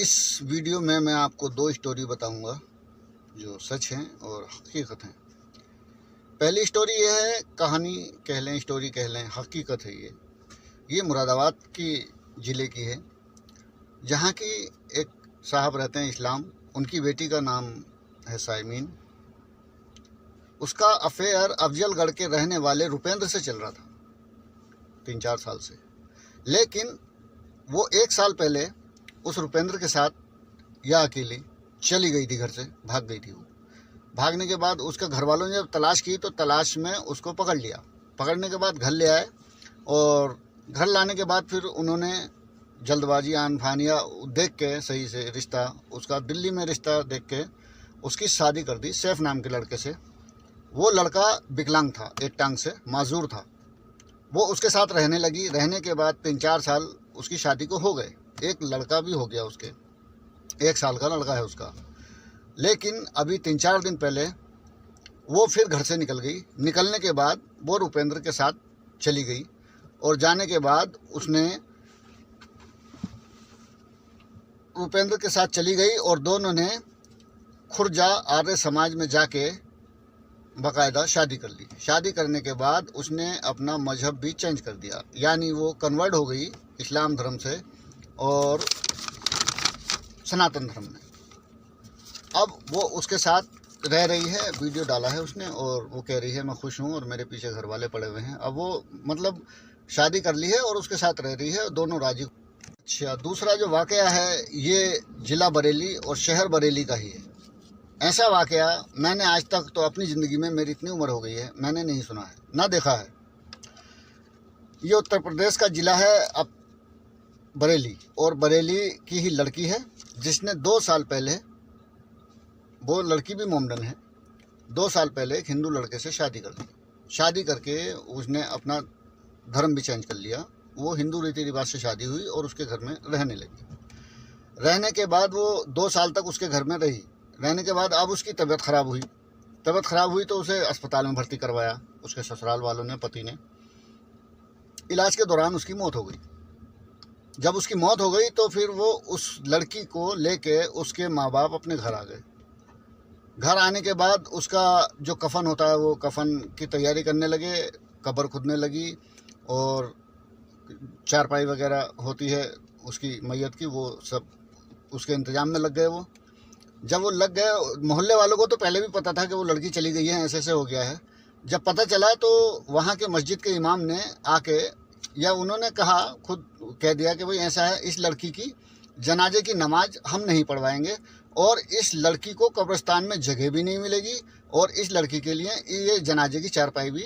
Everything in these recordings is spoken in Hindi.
इस वीडियो में मैं आपको दो स्टोरी बताऊंगा जो सच हैं और हकीकत हैं। पहली स्टोरी ये है, कहानी कह लें, स्टोरी कह लें, हकीकत है। ये मुरादाबाद की ज़िले की है, जहाँ की एक साहब रहते हैं इस्लाम। उनकी बेटी का नाम है साइमीन। उसका अफेयर अफजलगढ़ के रहने वाले रुपेंद्र से चल रहा था 3-4 साल से। लेकिन वो 1 साल पहले उस रुपेंद्र के साथ या अकेली चली गई थी, घर से भाग गई थी। वो भागने के बाद उसके घर वालों ने जब तलाश की तो तलाश में उसको पकड़ लिया। पकड़ने के बाद घर ले आए और घर लाने के बाद फिर उन्होंने जल्दबाजी आन फानिया देख के, सही से रिश्ता उसका दिल्ली में रिश्ता देख के उसकी शादी कर दी सैफ नाम के लड़के से। वो लड़का विकलांग था, एक टांग से माजूर था। वो उसके साथ रहने लगी। रहने के बाद 3-4 साल उसकी शादी को हो गए। एक लड़का भी हो गया उसके, 1 साल का लड़का है उसका। लेकिन अभी 3-4 दिन पहले वो फिर घर से निकल गई। निकलने के बाद वो रुपेंद्र के साथ चली गई और जाने के बाद उसने रुपेंद्र के साथ चली गई और दोनों ने खुर्जा आर्य समाज में जाके बाकायदा शादी कर ली। शादी करने के बाद उसने अपना मजहब भी चेंज कर दिया, यानी वो कन्वर्ट हो गई इस्लाम धर्म से और सनातन धर्म में। अब वो उसके साथ रह रही है। वीडियो डाला है उसने और वो कह रही है मैं खुश हूँ और मेरे पीछे घर वाले पड़े हुए हैं। अब वो मतलब शादी कर ली है और उसके साथ रह रही है, दोनों राजी। अच्छा, दूसरा जो वाकया है ये ज़िला बरेली और शहर बरेली का ही है। ऐसा वाकया मैंने आज तक तो अपनी ज़िंदगी में, मेरी इतनी उम्र हो गई है, मैंने नहीं सुना है ना देखा है। ये उत्तर प्रदेश का ज़िला है अब बरेली, और बरेली की ही लड़की है जिसने 2 साल पहले, वो लड़की भी मोमडन है, 2 साल पहले एक हिंदू लड़के से शादी कर ली। शादी करके उसने अपना धर्म भी चेंज कर लिया। वो हिंदू रीति रिवाज से शादी हुई और उसके घर में रहने लगी। रहने के बाद वो 2 साल तक उसके घर में रही। रहने के बाद अब उसकी तबीयत ख़राब हुई। तबीयत ख़राब हुई तो उसे अस्पताल में भर्ती करवाया उसके ससुराल वालों ने, पति ने। इलाज के दौरान उसकी मौत हो गई। जब उसकी मौत हो गई तो फिर वो उस लड़की को लेके उसके माँ बाप अपने घर आ गए। घर आने के बाद उसका जो कफन होता है वो कफन की तैयारी करने लगे, कब्र खुदने लगी और चारपाई वगैरह होती है उसकी मैयत की, वो सब उसके इंतज़ाम में लग गए। वो जब वो लग गए, मोहल्ले वालों को तो पहले भी पता था कि वो लड़की चली गई है, ऐसे ऐसे हो गया है। जब पता चला तो वहाँ के मस्जिद के इमाम ने आके, या उन्होंने कहा, खुद कह दिया कि भाई ऐसा है, इस लड़की की जनाजे की नमाज हम नहीं पढ़वाएंगे और इस लड़की को कब्रिस्तान में जगह भी नहीं मिलेगी और इस लड़की के लिए ये जनाजे की चारपाई भी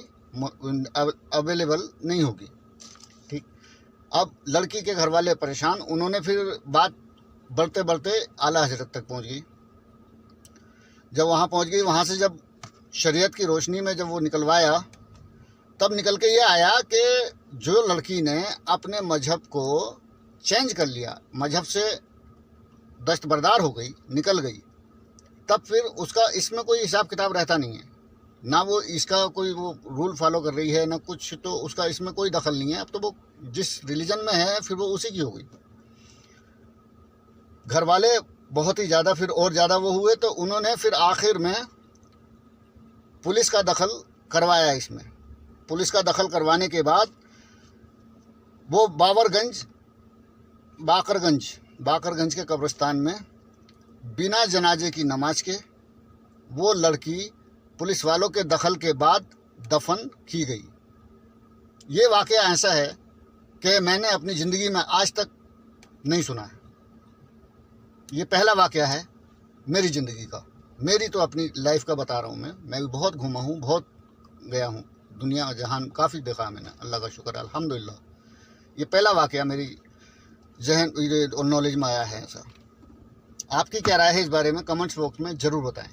अवेलेबल नहीं होगी। ठीक। अब लड़की के घर वाले परेशान। उन्होंने फिर बात बढ़ते बढ़ते आला हजरत तक पहुंच गई। जब वहाँ पहुंच गई, वहाँ से जब शरीयत की रोशनी में जब वो निकलवाया, तब निकल के ये आया कि जो लड़की ने अपने मजहब को चेंज कर लिया, मजहब से दस्तबरदार हो गई, निकल गई, तब फिर उसका इसमें कोई हिसाब किताब रहता नहीं है। ना वो इसका कोई वो रूल फॉलो कर रही है ना कुछ, तो उसका इसमें कोई दखल नहीं है। अब तो वो जिस रिलीजन में है फिर वो उसी की हो गई। घर वाले बहुत ही ज़्यादा फिर और ज़्यादा वो हुए तो उन्होंने फिर आखिर में पुलिस का दखल करवाया इसमें। पुलिस का दखल करवाने के बाद वो बाकरगंज के कब्रिस्तान में बिना जनाजे की नमाज के वो लड़की पुलिस वालों के दखल के बाद दफन की गई। ये वाकया ऐसा है कि मैंने अपनी ज़िंदगी में आज तक नहीं सुना है। ये पहला वाकया है मेरी ज़िंदगी का। मेरी तो अपनी लाइफ का बता रहा हूँ मैं भी बहुत घूमा हूँ, बहुत गया हूँ, दुनिया जहान काफ़ी देखा मैंने, अल्लाह का शुक्र है, अल्हम्दुलिल्लाह। ये पहला वाकया मेरी जहन और नॉलेज में आया है ऐसा। आपकी क्या राय है इस बारे में? कमेंट्स बॉक्स में ज़रूर बताएं।